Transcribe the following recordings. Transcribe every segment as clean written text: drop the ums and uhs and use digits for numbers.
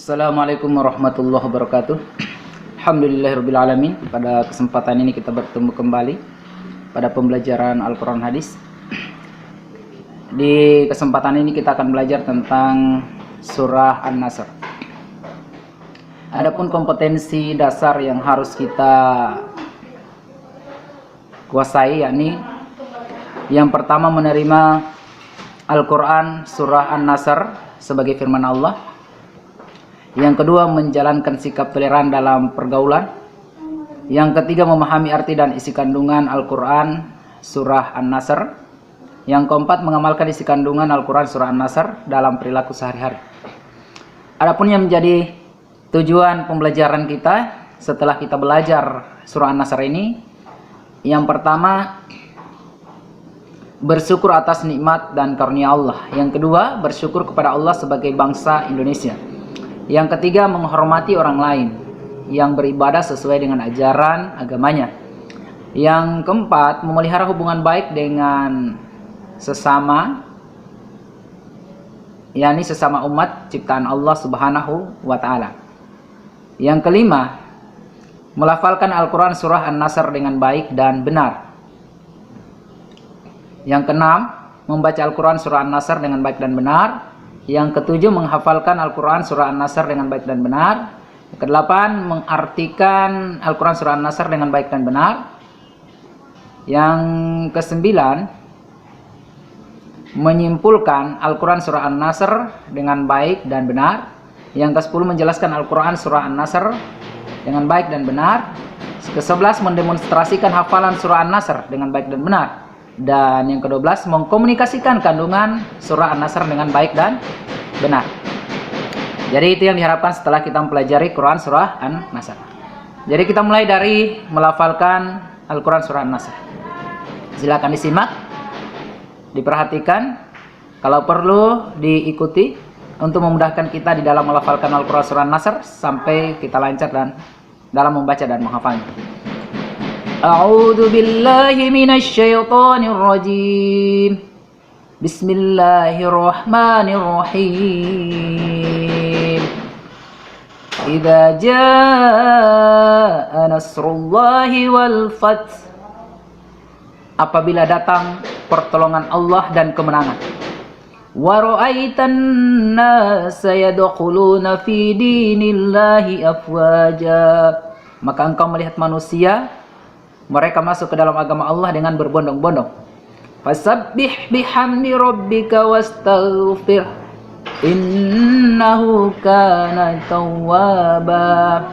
Assalamualaikum warahmatullahi wabarakatuh. Alhamdulillahirrabbilalamin. Pada kesempatan ini kita bertemu kembali pada pembelajaran Al-Quran Hadis. Di kesempatan ini kita akan belajar tentang surah An-Nasr. Adapun kompetensi dasar yang harus kita kuasai, yakni yang pertama menerima Al-Quran surah An-Nasr sebagai firman Allah. Yang kedua, menjalankan sikap toleran dalam pergaulan. Yang ketiga, memahami arti dan isi kandungan Al-Quran surah An-Nasr. Yang keempat, mengamalkan isi kandungan Al-Quran surah An-Nasr dalam perilaku sehari-hari. Adapun yang menjadi tujuan pembelajaran kita setelah kita belajar surah An-Nasr ini, yang pertama, bersyukur atas nikmat dan karunia Allah. Yang kedua, bersyukur kepada Allah sebagai bangsa Indonesia. Yang ketiga, menghormati orang lain yang beribadah sesuai dengan ajaran agamanya. Yang keempat, memelihara hubungan baik dengan sesama, yakni sesama umat ciptaan Allah Subhanahu wa Ta'ala. Yang kelima, melafalkan Al-Quran surah An-Nasr dengan baik dan benar. Yang keenam, membaca Al-Quran surah An-Nasr dengan baik dan benar. Yang ketujuh, menghafalkan Al-Quran surah An-Nasr dengan baik dan benar. Yang kedelapan, mengartikan Al-Quran surah An-Nasr dengan baik dan benar. Yang kesembilan, menyimpulkan Al-Quran surah An-Nasr dengan baik dan benar. Yang kesepuluh, menjelaskan Al-Quran surah An-Nasr dengan baik dan benar. Kesebelas, mendemonstrasikan hafalan surah An-Nasr dengan baik dan benar. Dan yang ke-12, mengkomunikasikan kandungan surah An-Nasr dengan baik dan benar. Jadi itu yang diharapkan setelah kita mempelajari Quran surah An-Nasr. Jadi kita mulai dari melafalkan Al-Quran surah An-Nasr. Silakan disimak, diperhatikan, kalau perlu diikuti untuk memudahkan kita di dalam melafalkan Al-Quran surah An-Nasr sampai kita lancar dan dalam membaca dan menghafalnya. A'udzu billahi minasy syaithanir rajim. Bismillahirrahmanirrahim. Idza jaa nasrullahi wal fath. Apabila datang pertolongan Allah dan kemenangan. Wa ra'aitan nasa yadkhuluna fi dinillahi afwaja. Maka engkau melihat manusia, mereka masuk ke dalam agama Allah dengan berbondong-bondong. Fasabbih bihamdi rabbika wastaghfir innahu kana tawwaba.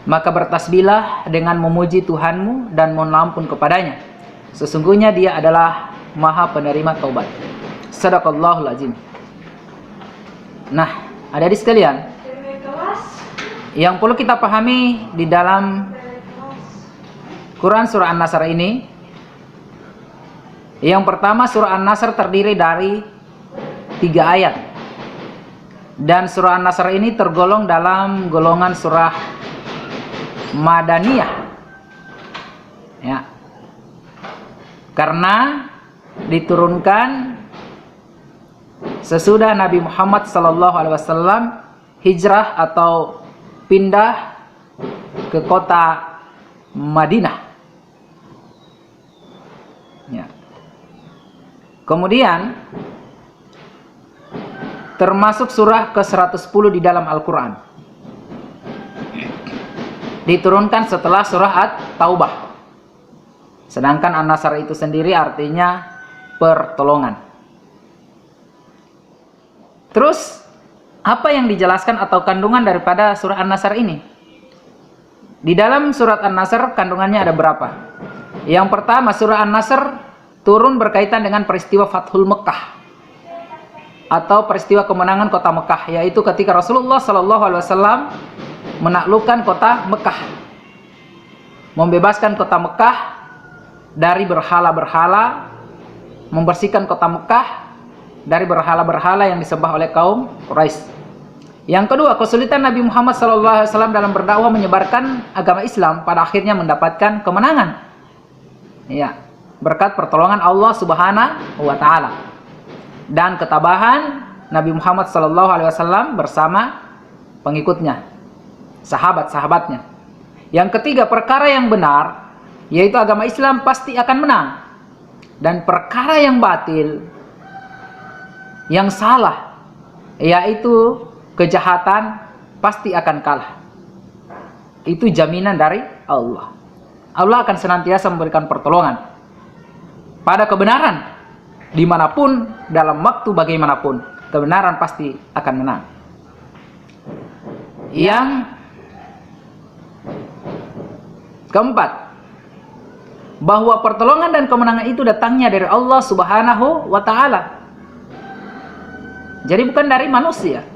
Maka bertasbihlah dengan memuji Tuhanmu dan mohon ampun kepadanya. Sesungguhnya Dia adalah Maha penerima taubat. Shadaqallahul azim. Nah, adik-adik sekalian, yang perlu kita pahami di dalam Quran surah An-Nasr ini, yang pertama, surah An-Nasr terdiri dari 3 ayat. Dan surah An-Nasr ini tergolong dalam golongan surah Madaniyah, ya, karena diturunkan sesudah Nabi Muhammad SAW hijrah atau pindah ke kota Madinah. Ya. Kemudian termasuk surah ke-110 di dalam Al-Quran. Diturunkan setelah surah At-Taubah. Sedangkan An-Nasr itu sendiri artinya pertolongan. Terus apa yang dijelaskan atau kandungan daripada surah An-Nasr ini? Di dalam surat An-Nasr kandungannya ada berapa? Yang pertama, surah An-Nasr turun berkaitan dengan peristiwa Fathul Mekah atau peristiwa kemenangan kota Mekah, yaitu ketika Rasulullah SAW menaklukkan kota Mekah, membebaskan kota Mekah dari berhala-berhala, membersihkan kota Mekah dari berhala-berhala yang disembah oleh kaum Quraisy. Yang kedua, kesulitan Nabi Muhammad SAW dalam berdakwah menyebarkan agama Islam pada akhirnya mendapatkan kemenangan. Ya, berkat pertolongan Allah Subhanahu wa Ta'ala. Dan ketabahan Nabi Muhammad SAW bersama pengikutnya, sahabat-sahabatnya. Yang ketiga, perkara yang benar, yaitu agama Islam pasti akan menang. Dan perkara yang batil, yang salah, yaitu kejahatan, pasti akan kalah. Itu jaminan dari Allah. Allah akan senantiasa memberikan pertolongan pada kebenaran, dimanapun, dalam waktu bagaimanapun, kebenaran pasti akan menang. Yang keempat, bahwa pertolongan dan kemenangan itu datangnya dari Allah Subhanahu wa Ta'ala. Jadi bukan dari manusia.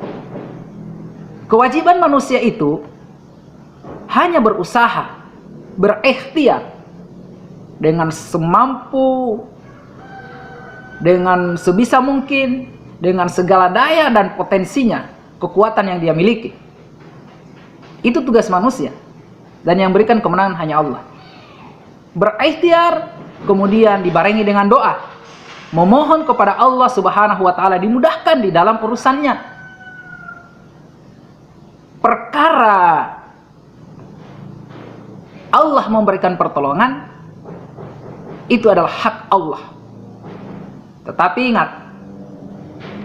Kewajiban manusia itu hanya berusaha, berikhtiar dengan semampu, dengan sebisa mungkin, dengan segala daya dan potensinya, kekuatan yang dia miliki. Itu tugas manusia. Dan yang berikan kemenangan hanya Allah. Berikhtiar, kemudian dibarengi dengan doa, memohon kepada Allah Subhanahu wa Ta'ala dimudahkan di dalam urusannya. Perkara Allah memberikan pertolongan, itu adalah hak Allah. Tetapi ingat,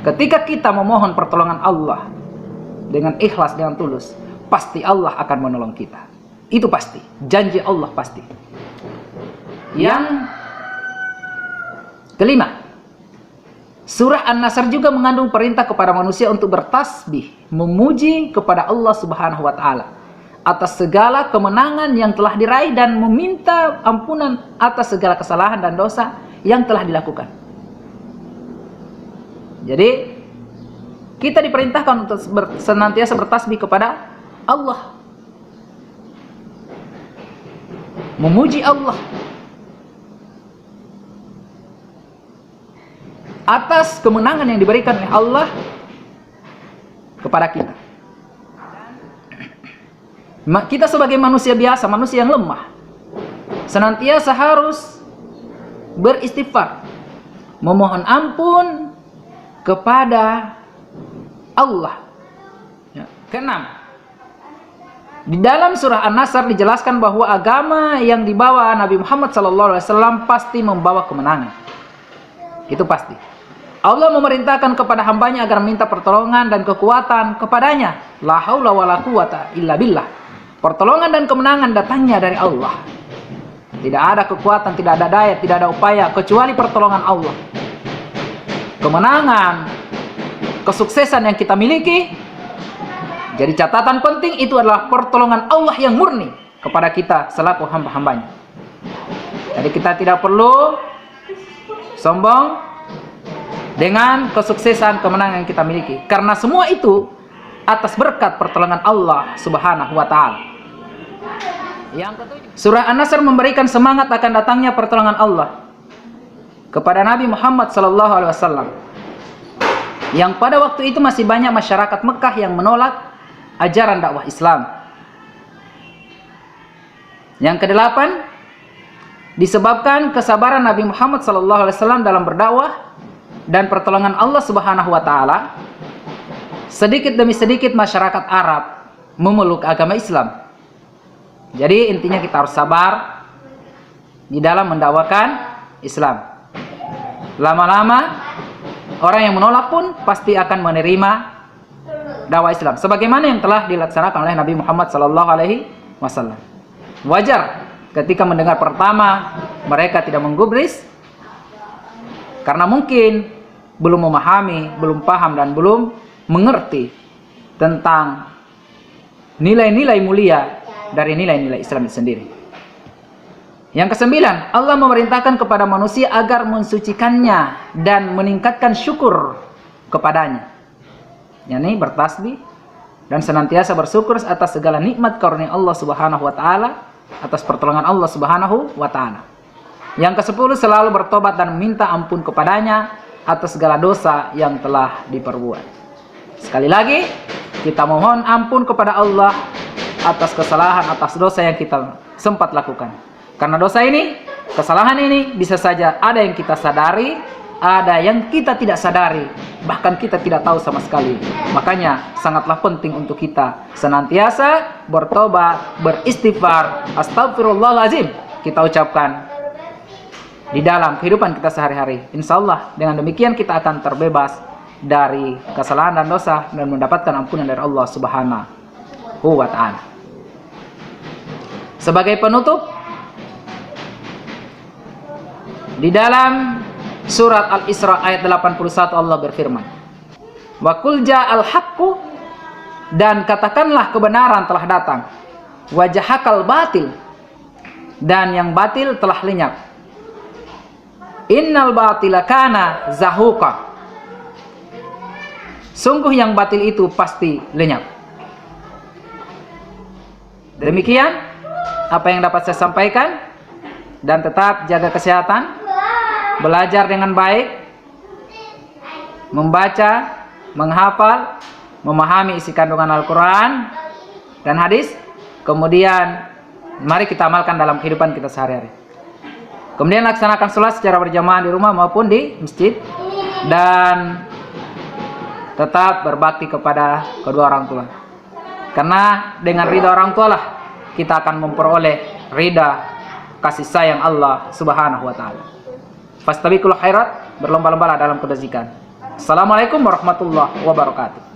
ketika kita memohon pertolongan Allah dengan ikhlas, dengan tulus, pasti Allah akan menolong kita. Itu pasti, janji Allah pasti. Yang kelima, surah An-Nasr juga mengandung perintah kepada manusia untuk bertasbih, memuji kepada Allah Subhanahu wa Ta'ala atas segala kemenangan yang telah diraih dan meminta ampunan atas segala kesalahan dan dosa yang telah dilakukan. Jadi kita diperintahkan untuk senantiasa bertasbih kepada Allah, memuji Allah atas kemenangan yang diberikan oleh Allah kepada kita. Kita sebagai manusia biasa, manusia yang lemah, senantiasa harus beristighfar, memohon ampun kepada Allah. Keenam, di dalam surah An-Nasr dijelaskan bahwa agama yang dibawa Nabi Muhammad SAW pasti membawa kemenangan. Itu pasti. Allah memerintahkan kepada hambanya agar minta pertolongan dan kekuatan kepadanya. La haula wala quwata illa billah. Pertolongan dan kemenangan datangnya dari Allah. Tidak ada kekuatan, tidak ada daya, tidak ada upaya kecuali pertolongan Allah. Kemenangan, kesuksesan yang kita miliki, jadi catatan penting, itu adalah pertolongan Allah yang murni kepada kita selaku hamba-hambanya. Jadi kita tidak perlu sombong dengan kesuksesan, kemenangan yang kita miliki, karena semua itu atas berkat pertolongan Allah Subhanahu wa Ta'ala. Yang ketujuh, surah An-Nasr memberikan semangat akan datangnya pertolongan Allah kepada Nabi Muhammad SAW, yang pada waktu itu masih banyak masyarakat Mekah yang menolak ajaran dakwah Islam. Yang kedelapan, disebabkan kesabaran Nabi Muhammad SAW dalam berdakwah dan pertolongan Allah Subhanahu wa Ta'ala, sedikit demi sedikit masyarakat Arab memeluk agama Islam. Jadi intinya kita harus sabar di dalam mendakwakan Islam. Lama-lama orang yang menolak pun pasti akan menerima dakwah Islam, sebagaimana yang telah dilaksanakan oleh Nabi Muhammad SAW. Wajar ketika mendengar pertama mereka tidak menggubris, karena mungkin belum memahami, belum paham, dan belum mengerti tentang nilai-nilai mulia dari nilai-nilai Islam itu sendiri. Yang kesembilan, Allah memerintahkan kepada manusia agar mensucikannya dan meningkatkan syukur kepadanya, yakni bertasbih dan senantiasa bersyukur atas segala nikmat karunia Allah Subhanahu wa Ta'ala, atas pertolongan Allah Subhanahu wa Ta'ala. Yang ke-10, selalu bertobat dan minta ampun kepadanya atas segala dosa yang telah diperbuat. Sekali lagi, kita mohon ampun kepada Allah atas kesalahan, atas dosa yang kita sempat lakukan. Karena dosa ini, kesalahan ini bisa saja ada yang kita sadari, ada yang kita tidak sadari, bahkan kita tidak tahu sama sekali. Makanya sangatlah penting untuk kita senantiasa bertobat, beristighfar, astagfirullahaladzim kita ucapkan di dalam kehidupan kita sehari-hari. Insya Allah dengan demikian kita akan terbebas dari kesalahan dan dosa dan mendapatkan ampunan dari Allah Subhanahu wa ta'ala. Sebagai penutup, di dalam surat Al-Isra ayat 81 Allah berfirman, wa qul ja'al haqqu, dan katakanlah kebenaran telah datang, wa jahaqal batil, dan yang batil telah lenyap. Innal batila kana zahuqa, sungguh yang batil itu pasti lenyap. Demikian apa yang dapat saya sampaikan, dan tetap jaga kesehatan, belajar dengan baik, membaca, menghafal, memahami isi kandungan Al-Quran dan hadis. Kemudian mari kita amalkan dalam kehidupan kita sehari-hari. Kemudian laksanakan sholat secara berjamaah di rumah maupun di masjid, dan tetap berbakti kepada kedua orang tua. Karena dengan ridha orang tua lah kita akan memperoleh ridha kasih sayang Allah Subhanahu wa ta'ala. Fastabiqul khairat, berlomba-lombalah dalam kebajikan. Assalamualaikum warahmatullahi wabarakatuh.